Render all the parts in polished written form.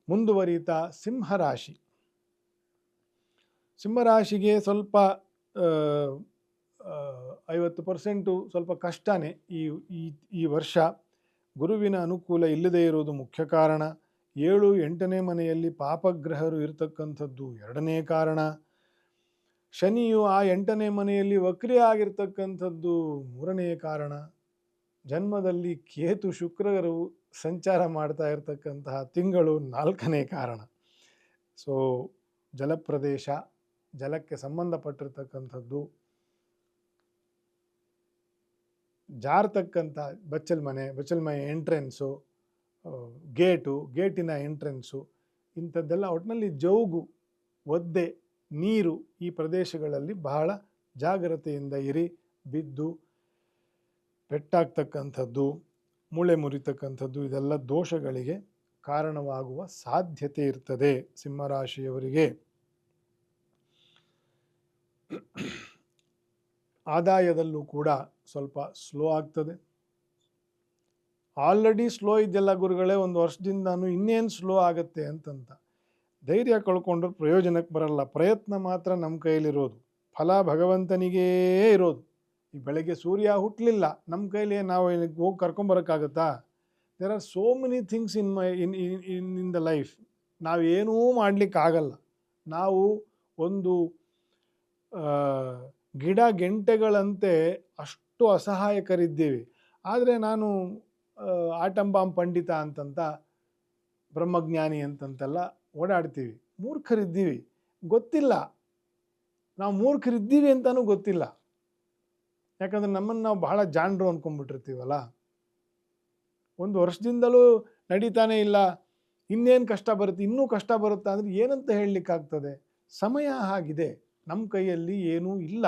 ಮುಂದುವರಿತಾ ಸಿಂಹರಾಶಿ. ಸಿಂಹರಾಶಿಗೆ ಸ್ವಲ್ಪ 50% ಸ್ವಲ್ಪ ಕಷ್ಟನೇ ಈ ಈ ಈ ವರ್ಷ. ಗುರುವಿನ ಅನುಕೂಲ ಇಲ್ಲದೇ ಇರುವುದು ಮುಖ್ಯ ಕಾರಣ. 7, 8ನೇ ಮನೆಯಲ್ಲಿ ಪಾಪಗ್ರಹರು ಇರತಕ್ಕಂಥದ್ದು ಎರಡನೇ ಕಾರಣ. ಶನಿಯು ಆ 8ನೇ ಮನೆಯಲ್ಲಿ ವಕ್ರಿ ಆಗಿರ್ತಕ್ಕಂಥದ್ದು ಮೂರನೇ ಕಾರಣ. ಜನ್ಮದಲ್ಲಿ ಕೇತು ಶುಕ್ರರು ಸಂಚಾರ ಮಾಡ್ತಾ ಇರತಕ್ಕಂತಹ ತಿಂಗಳು 4ನೇ ಕಾರಣ. ಸೊ ಜಲಪ್ರದೇಶ, ಜಲಕ್ಕೆ ಸಂಬಂಧಪಟ್ಟಿರ್ತಕ್ಕಂಥದ್ದು, ಜಾರತಕ್ಕಂಥ ಬಚ್ಚಲ್ಮನೆ ಎಂಟ್ರೆನ್ಸು, ಗೇಟಿನ ಎಂಟ್ರೆನ್ಸು, ಇಂಥದ್ದೆಲ್ಲ ಒಟ್ಟಿನಲ್ಲಿ ಜೌಗು, ಒದ್ದೆ, ನೀರು ಈ ಪ್ರದೇಶಗಳಲ್ಲಿ ಬಹಳ ಜಾಗ್ರತೆಯಿಂದ ಇರಿ. ಬಿದ್ದು ಪೆಟ್ಟಾಗ್ತಕ್ಕಂಥದ್ದು, ಮೂಳೆ ಮುರಿತಕ್ಕಂಥದ್ದು ಇದೆಲ್ಲ ದೋಷಗಳಿಗೆ ಕಾರಣವಾಗುವ ಸಾಧ್ಯತೆ ಇರ್ತದೆ ಸಿಂಹರಾಶಿಯವರಿಗೆ. ಆದಾಯದಲ್ಲೂ ಕೂಡ ಸ್ವಲ್ಪ ಸ್ಲೋ ಆಗ್ತದೆ. ಆಲ್ರೆಡಿ ಸ್ಲೋ ಇದೆಲ್ಲ ಗುರುಗಳೇ, ಒಂದು ವರ್ಷದಿಂದ ನಾನು ಇನ್ನೇನು ಸ್ಲೋ ಆಗುತ್ತೆ ಅಂತಂತ ಧೈರ್ಯ ಕಳ್ಕೊಂಡ್ರೆ ಪ್ರಯೋಜನಕ್ಕೆ ಬರಲ್ಲ. ಪ್ರಯತ್ನ ಮಾತ್ರ ನಮ್ಮ ಕೈಲಿರೋದು, ಫಲ ಭಗವಂತನಿಗೇ ಇರೋದು. ಈ ಬೆಳಗ್ಗೆ ಸೂರ್ಯ ಹುಟ್ಟಲಿಲ್ಲ, ನಮ್ಮ ಕೈಲಿ ನಾವು ಹೋಗಿ ಕರ್ಕೊಂಬರೋಕ್ಕಾಗತ್ತಾ? There are so many things in the life. ನಾವೇನೂ ಮಾಡಲಿಕ್ಕಾಗಲ್ಲ. ನಾವು ಒಂದು ಗಿಡ ಗೆಂಟೆಗಳಂತೆ ಅಷ್ಟು ಅಸಹಾಯಕರಿದ್ದೀವಿ. ಆದರೆ ನಾನು ಆಟಂಬಾಂಬ್ ಪಂಡಿತ ಅಂತಂತ, ಬ್ರಹ್ಮಜ್ಞಾನಿ ಅಂತಂತೆಲ್ಲ ಓಡಾಡ್ತೀವಿ. ಮೂರ್ಖರಿದ್ದೀವಿ, ಗೊತ್ತಿಲ್ಲ. ನಾವು ಮೂರ್ಖರಿದ್ದೀವಿ ಅಂತಲೂ ಗೊತ್ತಿಲ್ಲ. ಯಾಕಂದರೆ ನಮ್ಮನ್ನು ನಾವು ಬಹಳ ಜಾಣರು ಅಂದ್ಕೊಂಡ್ಬಿಟ್ಟಿರ್ತೀವಲ್ಲ. ಒಂದು ವರ್ಷದಿಂದಲೂ ನಡೀತಾನೆ ಇಲ್ಲ, ಇನ್ನೇನು ಕಷ್ಟ ಬರುತ್ತೆ, ಇನ್ನೂ ಕಷ್ಟ ಬರುತ್ತಾ ಅಂದರೆ ಏನಂತ ಹೇಳಲಿಕ್ಕಾಗ್ತದೆ? ಸಮಯ ಆಗಿದೆ, ನಮ್ಮ ಕೈಯಲ್ಲಿ ಏನೂ ಇಲ್ಲ.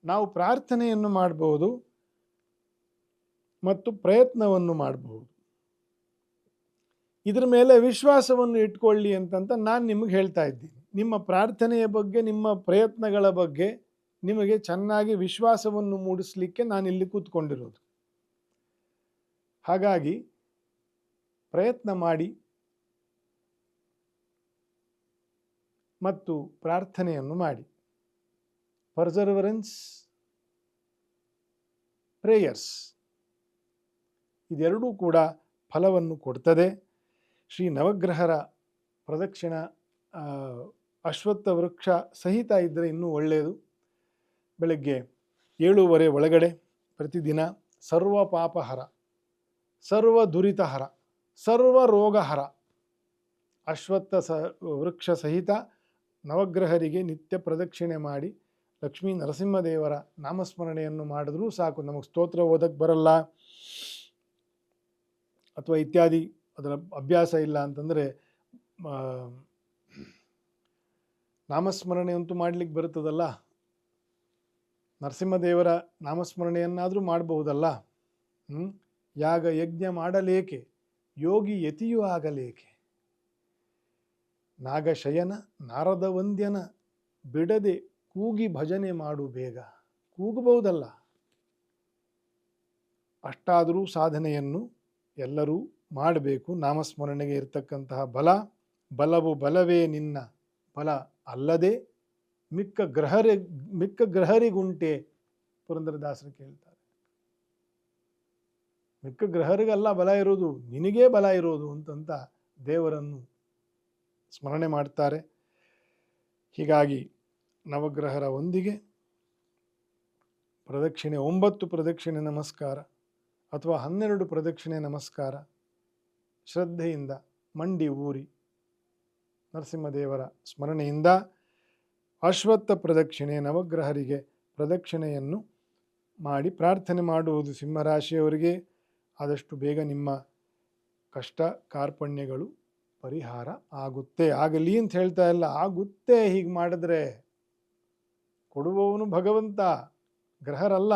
ನಾವು ಪ್ರಾರ್ಥನೆಯನ್ನು ಮಾಡಬಹುದು ಮತ್ತು ಪ್ರಯತ್ನವನ್ನು ಮಾಡಬಹುದು. ಇದರ ಮೇಲೆ ವಿಶ್ವಾಸವನ್ನು ಇಟ್ಕೊಳ್ಳಿ ಅಂತಂತ ನಾನು ನಿಮಗೆ ಹೇಳ್ತಾ ಇದ್ದೀನಿ. ನಿಮ್ಮ ಪ್ರಾರ್ಥನೆಯ ಬಗ್ಗೆ, ನಿಮ್ಮ ಪ್ರಯತ್ನಗಳ ಬಗ್ಗೆ ನಿಮಗೆ ಚೆನ್ನಾಗಿ ವಿಶ್ವಾಸವನ್ನು ಮೂಡಿಸಲಿಕ್ಕೆ ನಾನು ಇಲ್ಲಿ ಕೂತ್ಕೊಂಡಿರೋದು. ಹಾಗಾಗಿ ಪ್ರಯತ್ನ ಮಾಡಿ ಮತ್ತು ಪ್ರಾರ್ಥನೆಯನ್ನು ಮಾಡಿ. ಪರ್ಸರ್ವರೆನ್ಸ್, ಪ್ರೇಯರ್ಸ್ ಇದೆರಡೂ ಕೂಡ ಫಲವನ್ನು ಕೊಡ್ತದೆ. ಶ್ರೀ ನವಗ್ರಹರ ಪ್ರದಕ್ಷಿಣ ಅಶ್ವತ್ಥ ವೃಕ್ಷ ಸಹಿತ ಇದ್ದರೆ ಇನ್ನೂ ಒಳ್ಳೆಯದು. ಬೆಳಗ್ಗೆ 7:30 ಒಳಗಡೆ ಪ್ರತಿದಿನ ಸರ್ವ ಪಾಪಹರ, ಸರ್ವ ದುರಿತಹರ, ಸರ್ವ ರೋಗಹರ ಅಶ್ವತ್ಥ ವೃಕ್ಷ ಸಹಿತ ನವಗ್ರಹರಿಗೆ ನಿತ್ಯ ಪ್ರದಕ್ಷಿಣೆ ಮಾಡಿ ಲಕ್ಷ್ಮೀ ನರಸಿಂಹದೇವರ ನಾಮಸ್ಮರಣೆಯನ್ನು ಮಾಡಿದ್ರೂ ಸಾಕು. ನಮಗೆ ಸ್ತೋತ್ರ ಓದಕ್ಕೆ ಬರಲ್ಲ ಅಥವಾ ಇತ್ಯಾದಿ ಅದರ ಅಭ್ಯಾಸ ಇಲ್ಲ ಅಂತಂದರೆ ನಾಮಸ್ಮರಣೆ ಅಂತೂ ಮಾಡಲಿಕ್ಕೆ ಬರುತ್ತದಲ್ಲ, ನರಸಿಂಹದೇವರ ನಾಮಸ್ಮರಣೆಯನ್ನಾದರೂ ಮಾಡಬಹುದಲ್ಲ. ಯಾಗ ಯಜ್ಞ ಮಾಡಲೇಕೆ, ಯೋಗಿ ಯತಿಯೂ ಆಗಲೇಕೆ. ನಾಗಶಯನ ನಾರದ ವಂದ್ಯನ ಬಿಡದೆ ಕೂಗಿ ಭಜನೆ ಮಾಡು ಬೇಗ. ಕೂಗಬಹುದಲ್ಲ. ಅಷ್ಟಾದರೂ ಸಾಧನೆಯನ್ನು ಎಲ್ಲರೂ ಮಾಡಬೇಕು. ನಾಮಸ್ಮರಣೆಗೆ ಇರತಕ್ಕಂತಹ ಬಲವು ಬಲವೇ ನಿನ್ನ ಬಲ ಅಲ್ಲದೆ ಮಿಕ್ಕ ಗ್ರಹರಿಗುಂಟೆ. ಪುರಂದರದಾಸರು ಕೇಳ್ತಾರೆ. ಮಿಕ್ಕ ಗ್ರಹರಿಗೆಲ್ಲ ಬಲ ಇರೋದು, ನಿನಗೇ ಬಲ ಇರೋದು ಅಂತಂತ ದೇವರನ್ನು ಸ್ಮರಣೆ ಮಾಡ್ತಾರೆ. ಹೀಗಾಗಿ ನವಗ್ರಹರ ಒಂದಿಗೆ ಪ್ರದಕ್ಷಿಣೆ 9 ಪ್ರದಕ್ಷಿಣೆ ನಮಸ್ಕಾರ ಅಥವಾ 12 ಪ್ರದಕ್ಷಿಣೆ ನಮಸ್ಕಾರ ಶ್ರದ್ಧೆಯಿಂದ ಮಂಡಿ ಊರಿ ನರಸಿಂಹದೇವರ ಸ್ಮರಣೆಯಿಂದ ಅಶ್ವತ್ಥ ಪ್ರದಕ್ಷಿಣೆ ನವಗ್ರಹರಿಗೆ ಪ್ರದಕ್ಷಿಣೆಯನ್ನು ಮಾಡಿ ಪ್ರಾರ್ಥನೆ ಮಾಡುವುದು ಸಿಂಹರಾಶಿಯವರಿಗೆ ಆದಷ್ಟು ಬೇಗ ನಿಮ್ಮ ಕಷ್ಟ ಕಾರ್ಪಣ್ಯಗಳು ಪರಿಹಾರ ಆಗುತ್ತೆ. ಆಗಲಿ ಅಂತ ಹೇಳ್ತಾ ಇಲ್ಲ, ಆಗುತ್ತೆ. ಹೀಗೆ ಮಾಡಿದ್ರೆ ಕೊಡುವವನು ಭಗವಂತ, ಗ್ರಹರಲ್ಲ.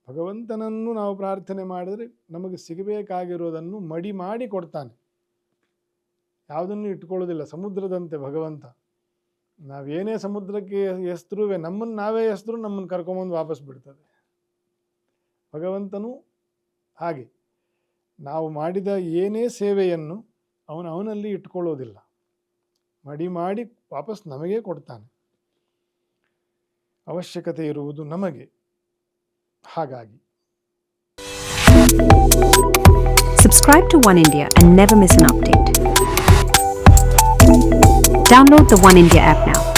ಭಗವಂತನನ್ನು ನಾವು ಪ್ರಾರ್ಥನೆ ಮಾಡಿದರೆ ನಮಗೆ ಸಿಗಬೇಕಾಗಿರೋದನ್ನು ಮಡಿ ಮಾಡಿ ಕೊಡ್ತಾನೆ. ಯಾವುದನ್ನು ಇಟ್ಕೊಳ್ಳೋದಿಲ್ಲ. ಸಮುದ್ರದಂತೆ ಭಗವಂತ. ನಾವೇನೇ ಸಮುದ್ರಕ್ಕೆ ಎಸ್ತರೂ ನಮ್ಮನ್ನು ನಾವೇ ಎಸ್ತರೂ ನಮ್ಮನ್ನು ಕರ್ಕೊಂಬಂದು ವಾಪಸ್ ಬಿಡ್ತದೆ. ಭಗವಂತನು ಹಾಗೆ. ನಾವು ಮಾಡಿದ ಏನೇ ಸೇವೆಯನ್ನು ಅವನಲ್ಲಿ ಇಟ್ಕೊಳ್ಳೋದಿಲ್ಲ, ಮಡಿ ಮಾಡಿ ವಾಪಸ್ ನಮಗೇ ಕೊಡ್ತಾನೆ. ಅವಶ್ಯಕತೆ ಇರುವುದು ನಮಗೆ. ಹಾಗಾಗಿ Subscribe to One India and never miss an update. Download the One India app now.